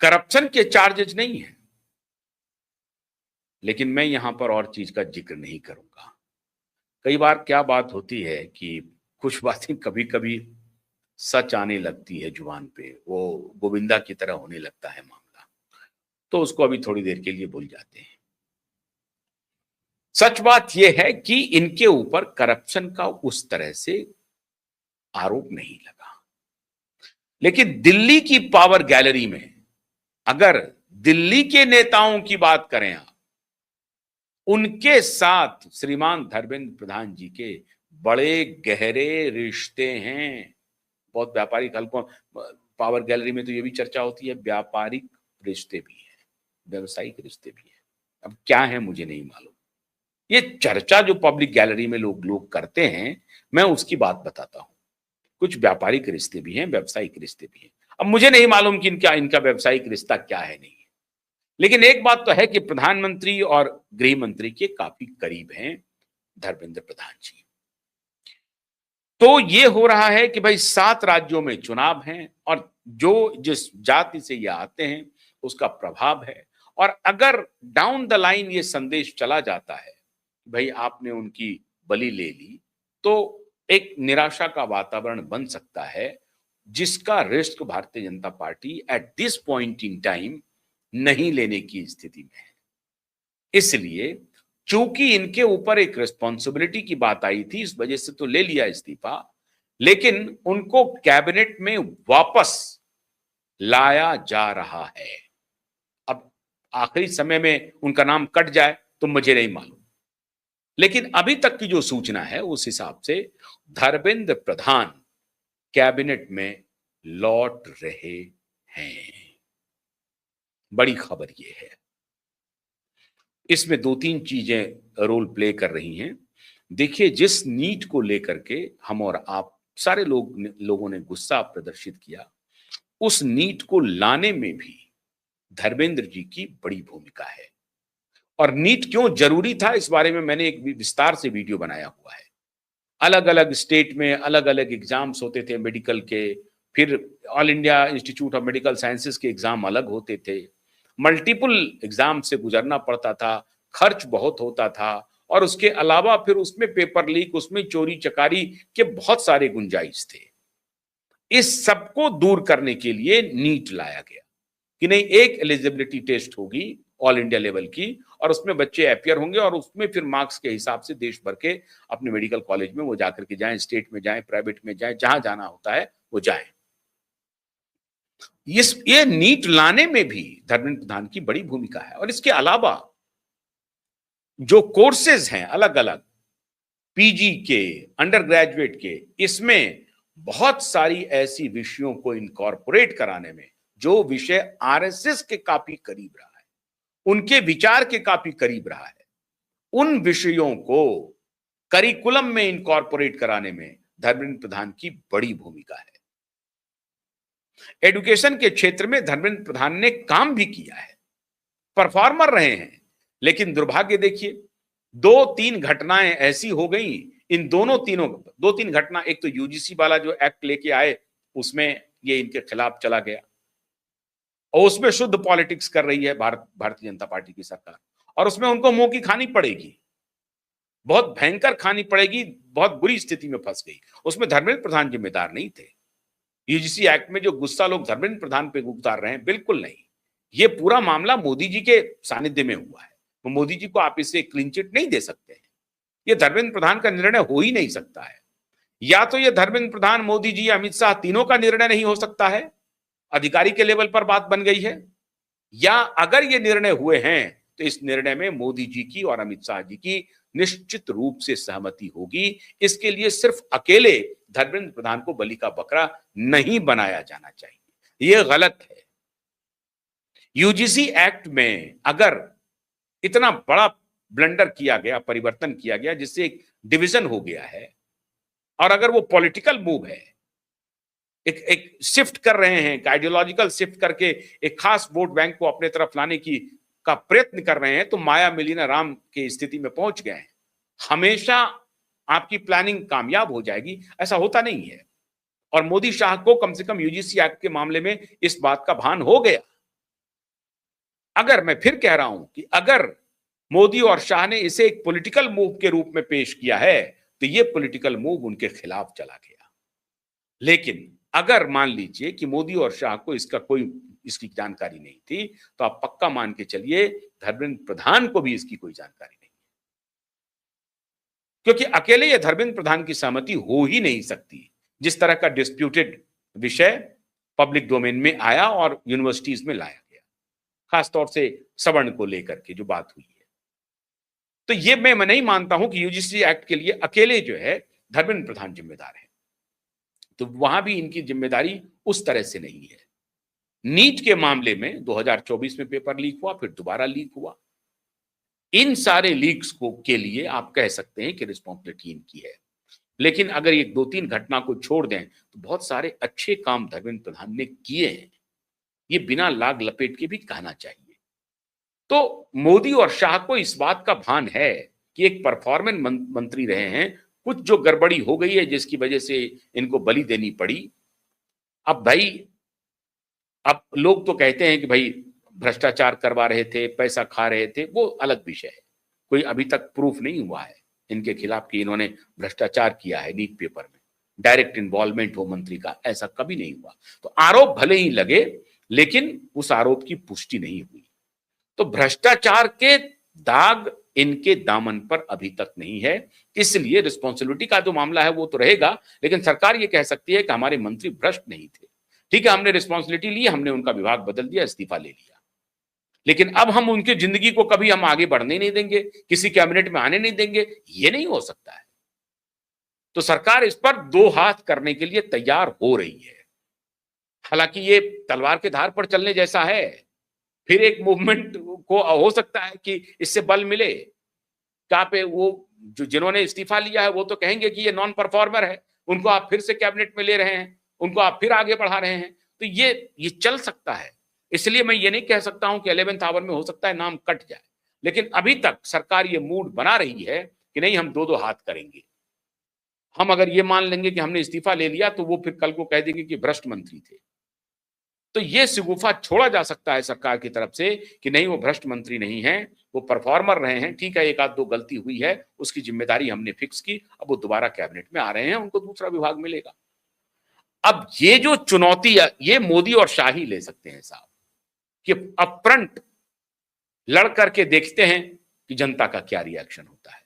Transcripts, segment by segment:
Corruption के charges नहीं है। लेकिन मैं यहां पर और चीज का जिक्र नहीं करूंगा। कई बार क्या बात होती है कि कुछ बातें कभी कभी सच आने लगती है जुबान पे, वो गोविंदा की तरह होने लगता है मामला, तो उसको अभी थोड़ी देर के लिए भूल जाते हैं। सच बात यह है कि इनके ऊपर करप्शन का उस तरह से आरोप नहीं लगा। लेकिन दिल्ली की पावर गैलरी में अगर दिल्ली के नेताओं की बात करें आप, उनके साथ श्रीमान धर्मेंद्र प्रधान जी के बड़े गहरे रिश्ते हैं। बहुत व्यापारिक हलकों, पावर गैलरी में तो ये भी चर्चा होती है, व्यापारिक रिश्ते भी है, व्यवसायिक रिश्ते भी है। अब क्या है मुझे नहीं मालूम, ये चर्चा जो पब्लिक गैलरी में लोग करते हैं, मैं उसकी बात बताता हूं। कुछ व्यापारिक रिश्ते भी हैं, व्यवसायिक रिश्ते भी हैं। अब मुझे नहीं मालूम कि इनका व्यावसायिक रिश्ता क्या है, नहीं है। लेकिन एक बात तो है कि प्रधानमंत्री और गृह मंत्री के काफी करीब हैं धर्मेंद्र प्रधान जी। तो ये हो रहा है कि भाई 7 राज्यों में चुनाव हैं और जिस जाति से ये आते हैं उसका प्रभाव है। और अगर डाउन द लाइन ये संदेश चला जाता है भाई आपने उनकी बलि ले ली, तो एक निराशा का वातावरण बन सकता है, जिसका risk Bharatiya Janata party at this point in time नहीं लेने की स्थिति में है। इसलिए चूंकि इनके ऊपर एक रिस्पॉन्सिबिलिटी की बात आई थी, इस वजह से तो ले लिया इस्तीफा, लेकिन उनको कैबिनेट में वापस लाया जा रहा है। अब आखिरी समय में उनका नाम कट जाए तो मुझे नहीं मालूम, लेकिन अभी तक की जो सूचना है उस हिसाब से धर्मेंद्र प्रधान कैबिनेट में लौट रहे हैं। बड़ी खबर यह है, इसमें 2-3 चीजें रोल प्ले कर रही हैं। देखिए, जिस नीट को लेकर के हम और आप सारे लोगों ने गुस्सा प्रदर्शित किया, उस नीट को लाने में भी धर्मेंद्र जी की बड़ी भूमिका है। और नीट क्यों जरूरी था, इस बारे में मैंने एक विस्तार से वीडियो बनाया हुआ है। अलग अलग स्टेट में अलग अलग एग्जाम्स होते थे मेडिकल के, फिर all India institute of medical sciences के एग्जाम अलग होते थे, मल्टीपल एग्जाम से गुजरना पड़ता था, खर्च बहुत होता था, और उसके अलावा फिर उसमें पेपर लीक, उसमें चोरी चकारी के बहुत सारे गुंजाइश थे। इस सबको दूर करने के लिए नीट लाया गया कि नहीं, एक एलिजिबिलिटी टेस्ट होगी ऑल इंडिया लेवल की, और उसमें बच्चे अपियर होंगे और उसमें फिर मार्क्स के हिसाब से देश भर के अपने मेडिकल कॉलेज में वो जाकर के जाएं, स्टेट में जाएं, प्राइवेट में जाएं, जहां जाना होता है वो जाएं। ये नीट लाने में भी धर्मेंद्र प्रधान की बड़ी भूमिका है। और इसके अलावा जो कोर्सेज हैं अलग अलग, पीजी के, अंडर ग्रेजुएट के, इसमें बहुत सारी ऐसी विषयों को इनकॉर्पोरेट कराने में जो विषय आरएसएस के काफी करीब रहा है, उनके विचार के काफी करीब रहा है, उन विषयों को करिकुलम में इनकॉर्पोरेट कराने में धर्मेंद्र प्रधान की बड़ी भूमिका है। एजुकेशन के क्षेत्र में धर्मेंद्र प्रधान ने काम भी किया है, परफॉर्मर रहे हैं। लेकिन दुर्भाग्य देखिए, 2-3 घटनाएं ऐसी हो गई, इन दो तीन घटना, एक तो यूजीसी वाला जो एक्ट लेके आए उसमें ये इनके खिलाफ चला गया, और उसमें शुद्ध पॉलिटिक्स कर रही है भारतीय जनता पार्टी की सरकार, और उसमें उनको मुंह की खानी पड़ेगी, बहुत भयंकर खानी पड़ेगी, बहुत बुरी स्थिति में फंस गई। उसमें धर्मेंद्र प्रधान जिम्मेदार नहीं थे। यूजीसी एक्ट में जो गुस्सा लोग धर्मेंद्र प्रधान पे उतार रहे हैं, बिल्कुल नहीं। ये पूरा मामला मोदी जी के सानिध्य में हुआ है, तो मोदी जी को आप इसे क्लीन चिट नहीं दे सकते हैं। ये धर्मेंद्र प्रधान का निर्णय हो ही नहीं सकता है। या तो ये धर्मेंद्र प्रधान, मोदी जी, अमित शाह, तीनों का निर्णय नहीं हो सकता है, अधिकारी के लेवल पर बात बन गई है, या अगर ये निर्णय हुए हैं तो इस निर्णय में मोदी जी की और अमित शाह जी की निश्चित रूप से सहमति होगी। इसके लिए सिर्फ अकेले धर्मेंद्र प्रधान को बलि का बकरा नहीं बनाया जाना चाहिए, यह गलत है। यूजीसी एक्ट में अगर इतना बड़ा ब्लंडर किया गया, परिवर्तन किया गया, जिससे एक डिवीजन हो गया है, और अगर वो पॉलिटिकल मूव है, एक शिफ्ट कर रहे हैं, आइडियोलॉजिकल शिफ्ट करके एक खास वोट बैंक को अपने तरफ लाने का प्रयत्न कर रहे हैं, तो माया मिलीना राम की स्थिति में पहुंच गए हैं। हमेशा आपकी प्लानिंग कामयाब हो जाएगी, ऐसा होता नहीं है। और मोदी शाह को कम से कम यूजीसी एक्ट के मामले में इस बात का भान हो गया अगर मैं फिर कह रहा हूं कि अगर मोदी और शाह ने इसे एक पॉलिटिकल मूव के रूप में पेश किया है तो ये पॉलिटिकल मूव उनके खिलाफ चला गया। लेकिन अगर मान लीजिए कि मोदी और शाह को इसकी जानकारी नहीं थी, तो आप पक्का मान के चलिए धर्मेंद्र प्रधान को भी इसकी कोई जानकारी नहीं, क्योंकि अकेले ये धर्मेंद्र प्रधान की सहमति हो ही नहीं सकती। जिस तरह का डिस्प्यूटेड विषय पब्लिक डोमेन में आया और यूनिवर्सिटीज में लाया गया, खासतौर से सवर्ण को लेकर के जो बात हुई है, तो ये मैं नहीं मानता हूं कि यूजीसी एक्ट के लिए अकेले जो है धर्मेंद्र प्रधान जिम्मेदार है। तो वहां भी इनकी जिम्मेदारी उस तरह से नहीं है। नीट के मामले में 2024 में पेपर लीक हुआ, फिर दोबारा लीक हुआ। इन सारे लीक्स को के लिए आप कह सकते हैं कि रिस्पॉन्सिबिलिटी इनकी है। लेकिन अगर ये 2-3 घटना को छोड़ दें तो बहुत सारे अच्छे काम धर्मेंद्र प्रधान ने किए हैं, ये बिना लाग लपेट के भी कहना चाहिए। तो मोदी और शाह को इस बात का भान है कि एक परफॉर्मेंस मंत्री रहे हैं, कुछ जो गड़बड़ी हो गई है जिसकी वजह से इनको बलि देनी पड़ी। अब भाई, अब लोग तो कहते हैं कि भाई भ्रष्टाचार करवा रहे थे, पैसा खा रहे थे, वो अलग विषय है। कोई अभी तक प्रूफ नहीं हुआ है इनके खिलाफ कि इन्होंने भ्रष्टाचार किया है नीट पेपर में, डायरेक्ट इन्वॉल्वमेंट हो मंत्री का, ऐसा कभी नहीं हुआ। तो आरोप भले ही लगे, लेकिन उस आरोप की पुष्टि नहीं हुई। तो भ्रष्टाचार के दाग इनके दामन पर अभी तक नहीं है, इसलिए रिस्पॉन्सिबिलिटी का जो मामला है वो तो रहेगा, लेकिन सरकार ये कह सकती है कि हमारे मंत्री भ्रष्ट नहीं थे, ठीक है, हमने रिस्पॉन्सिबिलिटी ली, हमने उनका विभाग बदल दिया, इस्तीफा ले लिया, लेकिन अब हम उनकी जिंदगी को कभी हम आगे बढ़ने नहीं देंगे, किसी कैबिनेट में आने नहीं देंगे, ये नहीं हो सकता है। तो सरकार इस पर दो हाथ करने के लिए तैयार हो रही है। हालांकि ये तलवार के धार पर चलने जैसा है, फिर एक मूवमेंट को हो सकता है कि इससे बल मिले। क्या पे वो जिन्होंने इस्तीफा लिया है वो तो कहेंगे कि ये नॉन परफॉर्मर है, उनको आप फिर से कैबिनेट में ले रहे हैं, उनको आप फिर आगे बढ़ा रहे हैं, तो ये चल सकता है। इसलिए मैं ये नहीं कह सकता हूं कि 11th आवर में हो सकता है नाम कट जाए, लेकिन अभी तक सरकार ये मूड बना रही है कि नहीं, हम दो हाथ करेंगे। हम अगर ये मान लेंगे कि हमने इस्तीफा ले लिया तो वो फिर कल को कह देंगे कि भ्रष्ट मंत्री थे। तो ये शिगुफा छोड़ा जा सकता है सरकार की तरफ से कि नहीं, वो भ्रष्ट मंत्री नहीं है, वो परफॉर्मर रहे हैं, ठीक है, एक आध दो गलती हुई है, उसकी जिम्मेदारी हमने फिक्स की, अब वो दोबारा कैबिनेट में आ रहे हैं, उनको दूसरा विभाग मिलेगा। अब ये जो चुनौती है ये मोदी और शाह ही ले सकते हैं साहब, कि अपफ्रंट लड़ करके देखते हैं कि जनता का क्या रिएक्शन होता है।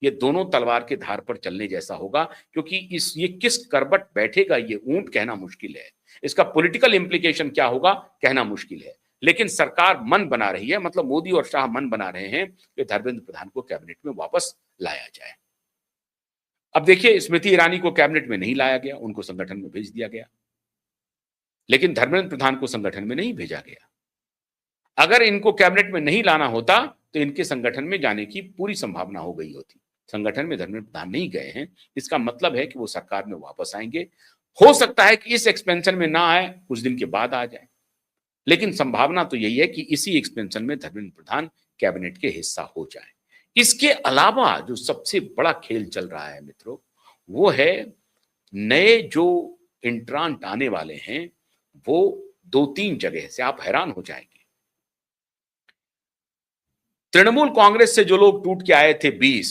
ये दोनों तलवार के धार पर चलने जैसा होगा, क्योंकि ये किस करबट बैठेगा ये ऊंट कहना मुश्किल है, इसका पॉलिटिकल इंप्लीकेशन क्या होगा कहना मुश्किल है। लेकिन सरकार मन बना रही है, मतलब मोदी और शाह मन बना रहे हैं कि धर्मेंद्र प्रधान को कैबिनेट में वापस लाया जाए। अब देखिए, स्मृति ईरानी को कैबिनेट में नहीं लाया गया, उनको संगठन में भेज दिया गया, लेकिन धर्मेंद्र प्रधान को संगठन में नहीं भेजा गया। अगर इनको कैबिनेट में नहीं लाना होता तो इनके संगठन में जाने की पूरी संभावना हो गई होती। संगठन में धर्मेंद्र प्रधान नहीं गए हैं, इसका मतलब है कि वो सरकार में वापस आएंगे। हो सकता है कि इस एक्सपेंशन में ना आए, कुछ दिन के बाद आ जाए, लेकिन संभावना तो यही है कि इसी एक्सपेंशन में धर्मेंद्र प्रधान कैबिनेट के हिस्सा हो जाए। इसके अलावा जो सबसे बड़ा खेल चल रहा है मित्रों, वो है नए जो इंट्रांट आने वाले हैं, वो 2-3 जगह से आप हैरान हो जाएंगे। तृणमूल कांग्रेस से जो लोग टूट के आए थे 20,